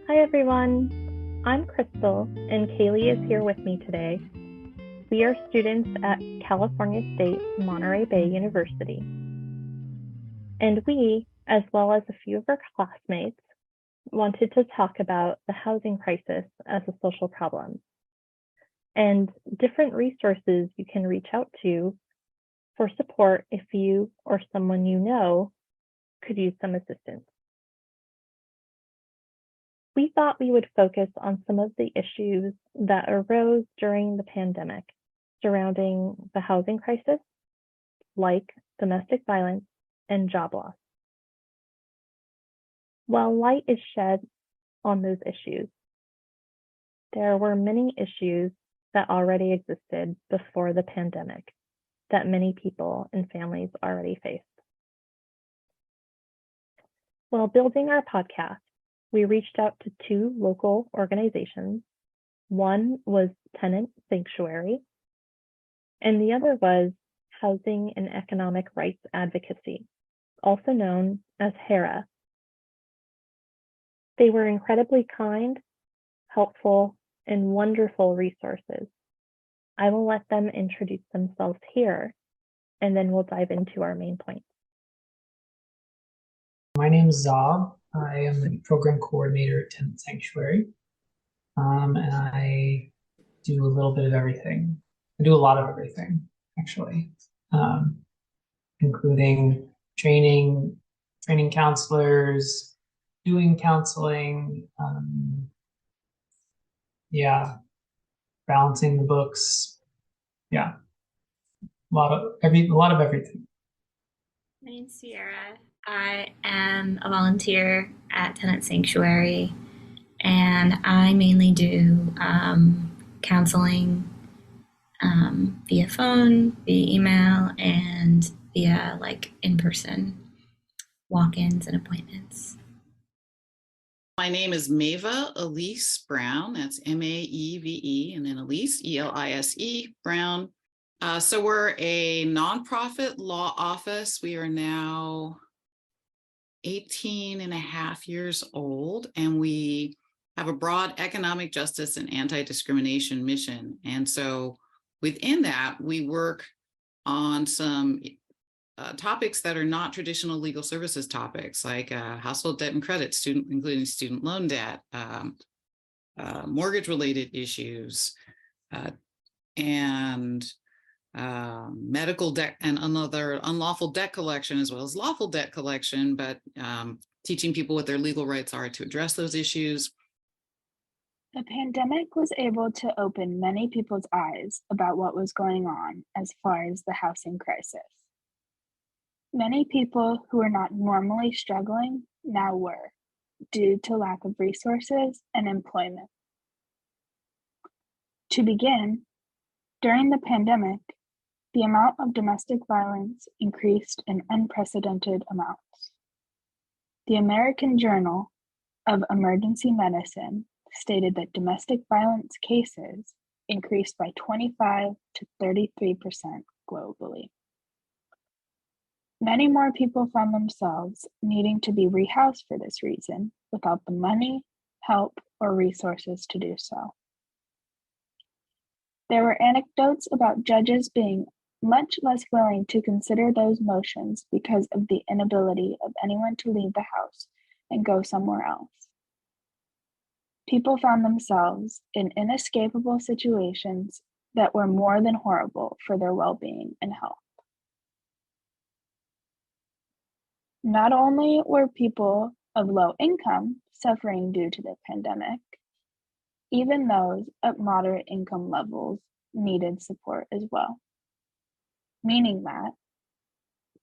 Hi everyone, I'm Krystal and Kaylee is here with me today. We are students at California State Monterey Bay University. And we, as well as a few of our classmates, wanted to talk about the housing crisis as a social problem and different resources you can reach out to for support if you or someone you know could use some assistance. We thought we would focus on some of the issues that arose during the pandemic surrounding the housing crisis, like domestic violence and job loss. While light is shed on those issues, there were many issues that already existed before the pandemic that many people and families already faced. While building our podcast, we reached out to two local organizations. One was Tenant Sanctuary, and the other was Housing and Economic Rights Advocacy, also known as HERA. They were incredibly kind, helpful, and wonderful resources. I will let them introduce themselves here, and then we'll dive into our main points. My name is Zob. I am the program coordinator at Tenant Sanctuary, and I do a little bit of everything. I do a lot of everything, actually, including training counselors, doing counseling, balancing the books, a lot of everything. My name's Sierra. I am a volunteer at Tenant Sanctuary, and I mainly do counseling via phone, via email, and via in-person walk-ins and appointments. My name is Maeva Elise Brown. That's Maeve, and then Elise, Elise Brown. So we're a nonprofit law office. We are now 18 and a half years old, and we have a broad economic justice and anti-discrimination mission. And so within that, we work on some topics that are not traditional legal services topics, like household debt and credit, including student loan debt, mortgage-related issues, and medical debt and another unlawful debt collection, as well as lawful debt collection, but teaching people what their legal rights are to address those issues. The pandemic was able to open many people's eyes about what was going on as far as the housing crisis. Many people who were not normally struggling now were, due to lack of resources and employment. To begin, during the pandemic, the amount of domestic violence increased in unprecedented amounts. The American Journal of Emergency Medicine stated that domestic violence cases increased by 25 to 33% globally. Many more people found themselves needing to be rehoused for this reason without the money, help, or resources to do so. There were anecdotes about judges being much less willing to consider those motions because of the inability of anyone to leave the house and go somewhere else. People found themselves in inescapable situations that were more than horrible for their well-being and health. Not only were people of low income suffering due to the pandemic, even those at moderate income levels needed support as well, meaning that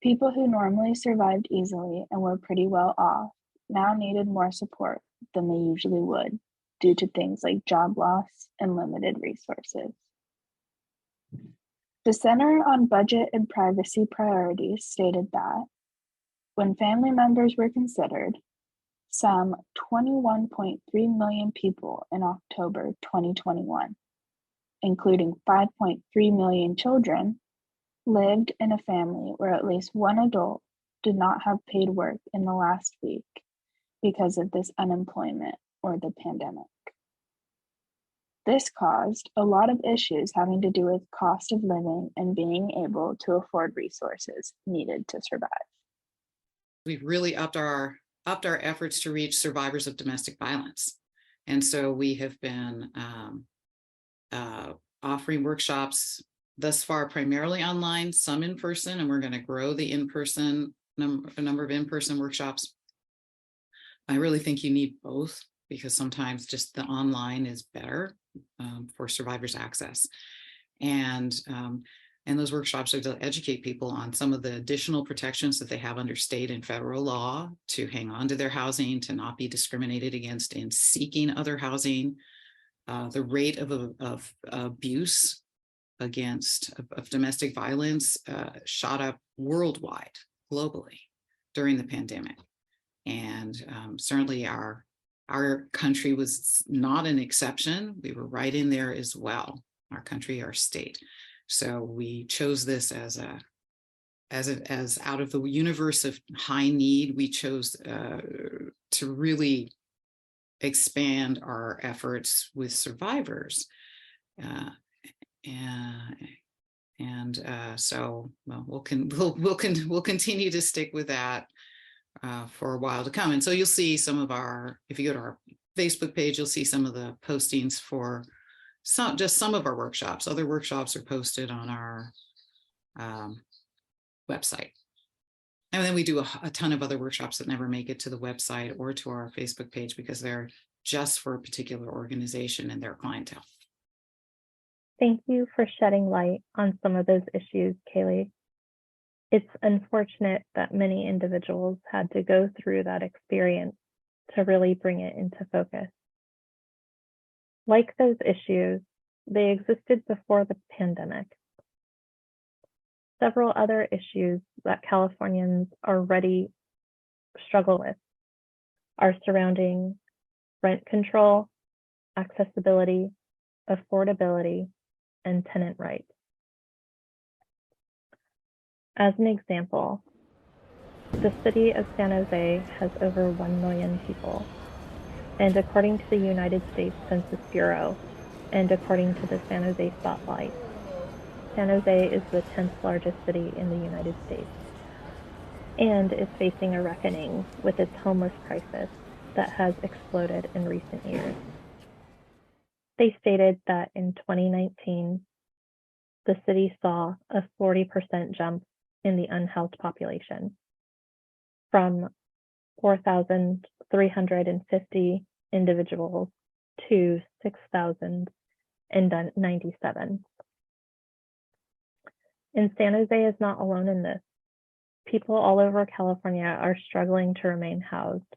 people who normally survived easily and were pretty well off now needed more support than they usually would due to things like job loss and limited resources. The Center on Budget and Privacy Priorities stated that when family members were considered, some 21.3 million people in October 2021, including 5.3 million children, lived in a family where at least one adult did not have paid work in the last week because of this unemployment or the pandemic. This caused a lot of issues having to do with cost of living and being able to afford resources needed to survive. We've really upped our efforts to reach survivors of domestic violence. And so we have been offering workshops thus far, primarily online, some in person, and we're going to grow the in-person number of in-person workshops. I really think you need both, because sometimes just the online is better for survivors' access. And those workshops are to educate people on some of the additional protections that they have under state and federal law to hang on to their housing, to not be discriminated against in seeking other housing. The rate of abuse of domestic violence shot up worldwide, globally, during the pandemic. And certainly our country was not an exception. We were right in there as well, our country, our state. So we chose this as out of the universe of high need, we chose to really expand our efforts with survivors. So we'll continue to stick with that for a while to come. And so you'll see some of if you go to our Facebook page, you'll see some of the postings for some of our workshops. Other workshops are posted on our website. And then we do a ton of other workshops that never make it to the website or to our Facebook page because they're just for a particular organization and their clientele. Thank you for shedding light on some of those issues, Kaylee. It's unfortunate that many individuals had to go through that experience to really bring it into focus. Like those issues, they existed before the pandemic. Several other issues that Californians already struggle with are surrounding rent control, accessibility, affordability, and tenant rights. As an example, the city of San Jose has over 1 million people, and according to the United States Census Bureau, and according to the San Jose Spotlight, San Jose is the 10th largest city in the United States, and is facing a reckoning with its homeless crisis that has exploded in recent years. They stated that in 2019, the city saw a 40% jump in the unhoused population, from 4,350 individuals to 6,097. And San Jose is not alone in this. People all over California are struggling to remain housed.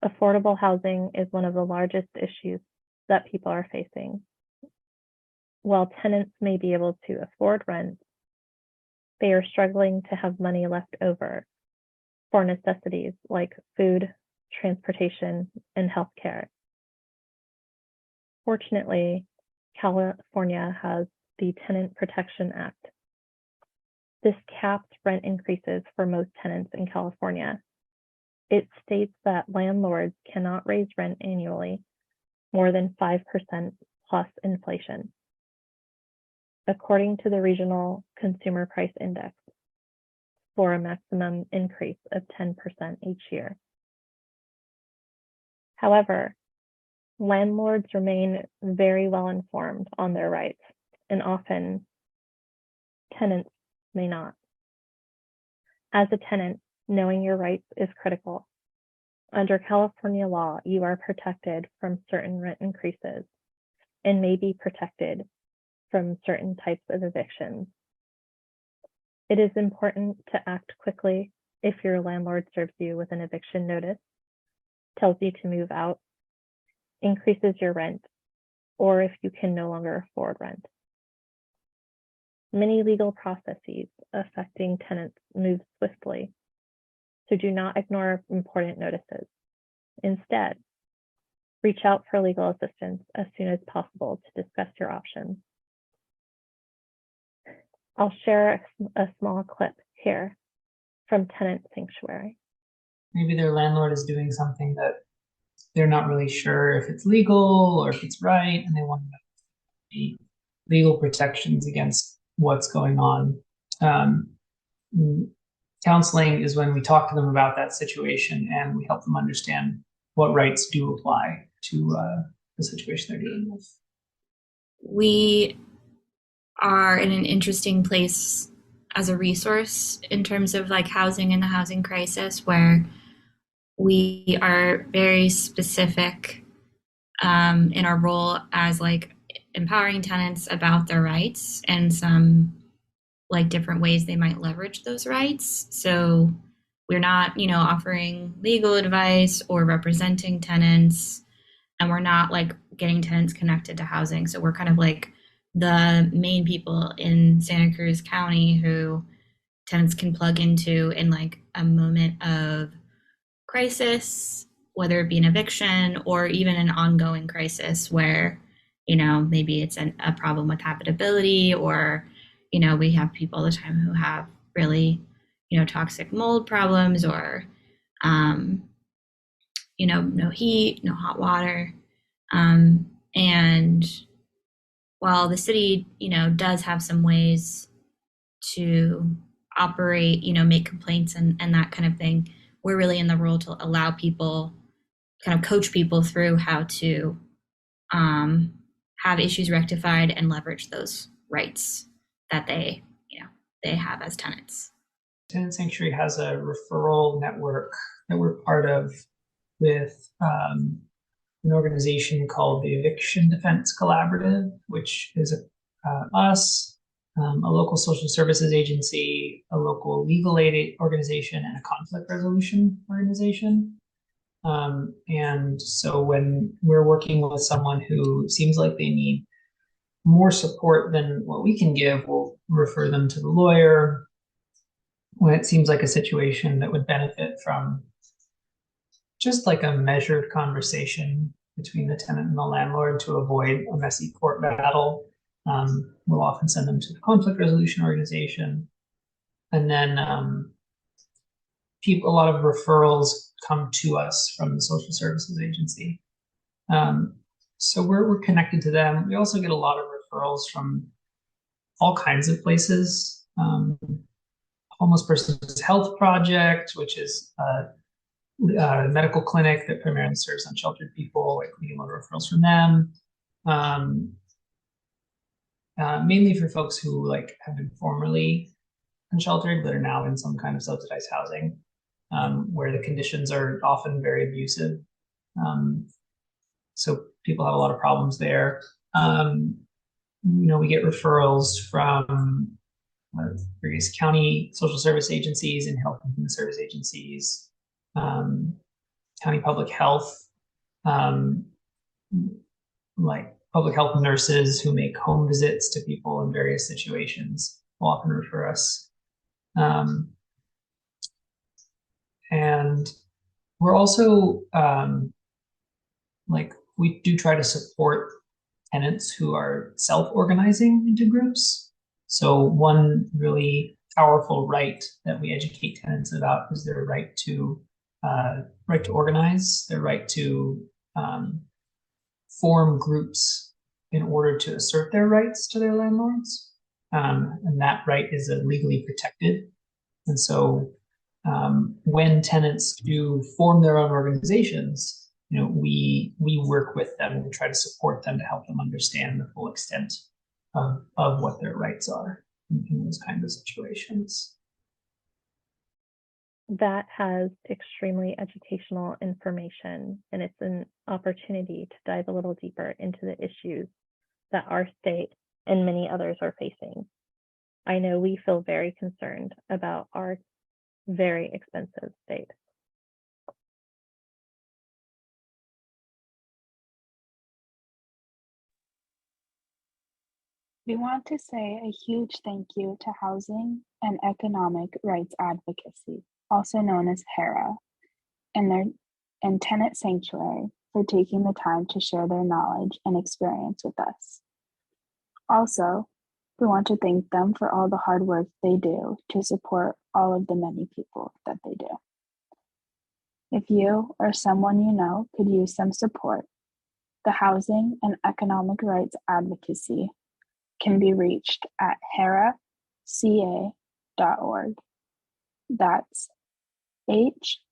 Affordable housing is one of the largest issues that people are facing. While tenants may be able to afford rent, they are struggling to have money left over for necessities like food, transportation, and healthcare. Fortunately, California has the Tenant Protection Act. This caps rent increases for most tenants in California. It states that landlords cannot raise rent annually more than 5% plus inflation, according to the Regional Consumer Price Index, for a maximum increase of 10% each year. However, landlords remain very well informed on their rights, and often tenants may not. As a tenant, knowing your rights is critical. Under California law, you are protected from certain rent increases and may be protected from certain types of evictions. It is important to act quickly if your landlord serves you with an eviction notice, tells you to move out, increases your rent, or if you can no longer afford rent. Many legal processes affecting tenants move swiftly, so do not ignore important notices. Instead, reach out for legal assistance as soon as possible to discuss your options. I'll share a small clip here from tenant sanctuary? Maybe their landlord is doing something that they're not really sure if it's legal or if it's right, and they want to know the legal protections against what's going on. Counseling is when we talk to them about that situation and we help them understand what rights do apply to the situation they're dealing with. We are in an interesting place as a resource in terms of like housing and the housing crisis, where we are very specific in our role as like empowering tenants about their rights and some like different ways they might leverage those rights. So we're not, offering legal advice or representing tenants, and we're not like getting tenants connected to housing. So we're kind of like the main people in Santa Cruz County who tenants can plug into in like a moment of crisis, whether it be an eviction or even an ongoing crisis where, maybe it's a problem with habitability, or, we have people all the time who have really, toxic mold problems, or, no heat, no hot water. And while the city, does have some ways to operate, make complaints and that kind of thing, we're really in the role to allow people, kind of coach people through how to have issues rectified and leverage those rights that they have as tenants. Tenant Sanctuary has a referral network that we're part of with an organization called the Eviction Defense Collaborative, which is us, a local social services agency, a local legal aid organization, and a conflict resolution organization. And so when we're working with someone who seems like they need more support than what we can give, we'll refer them to the lawyer. When it seems like a situation that would benefit from just like a measured conversation between the tenant and the landlord to avoid a messy court battle, we'll often send them to the conflict resolution organization. And then a lot of referrals come to us from the social services agency. So we're connected to them. We also get a lot of referrals from all kinds of places. Homeless Person's Health Project, which is a medical clinic that primarily serves unsheltered people. We get a lot of referrals from them. Mainly for folks who like have been formerly unsheltered but are now in some kind of subsidized housing, where the conditions are often very abusive. So people have a lot of problems there. We get referrals from various county social service agencies and health and human service agencies, county public health, like public health nurses who make home visits to people in various situations will often refer us. And we're also we do try to support tenants who are self-organizing into groups. So one really powerful right that we educate tenants about is their right to organize, their right to form groups in order to assert their rights to their landlords. And that right is legally protected. And so when tenants do form their own organizations, we work with them and try to support them to help them understand the full extent of what their rights are in those kinds of situations. That has extremely educational information, and it's an opportunity to dive a little deeper into the issues that our state and many others are facing. I know we feel very concerned about our very expensive state. We want to say a huge thank you to Housing and Economic Rights Advocacy, also known as HERA, and Tenant Sanctuary for taking the time to share their knowledge and experience with us. Also, we want to thank them for all the hard work they do to support all of the many people that they do. If you or someone you know could use some support, the Housing and Economic Rights Advocacy can be reached at heraca.org. That's HERACA.org.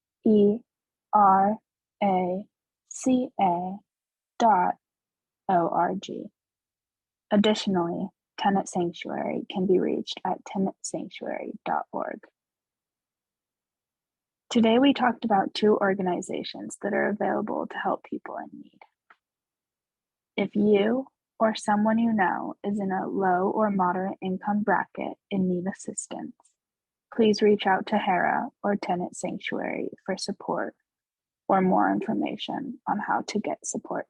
Additionally, Tenant Sanctuary can be reached at tenantsanctuary.org. Today we talked about 2 organizations that are available to help people in need. If you or someone you know is in a low or moderate income bracket and need assistance, please reach out to HERA or Tenant Sanctuary for support or more information on how to get support.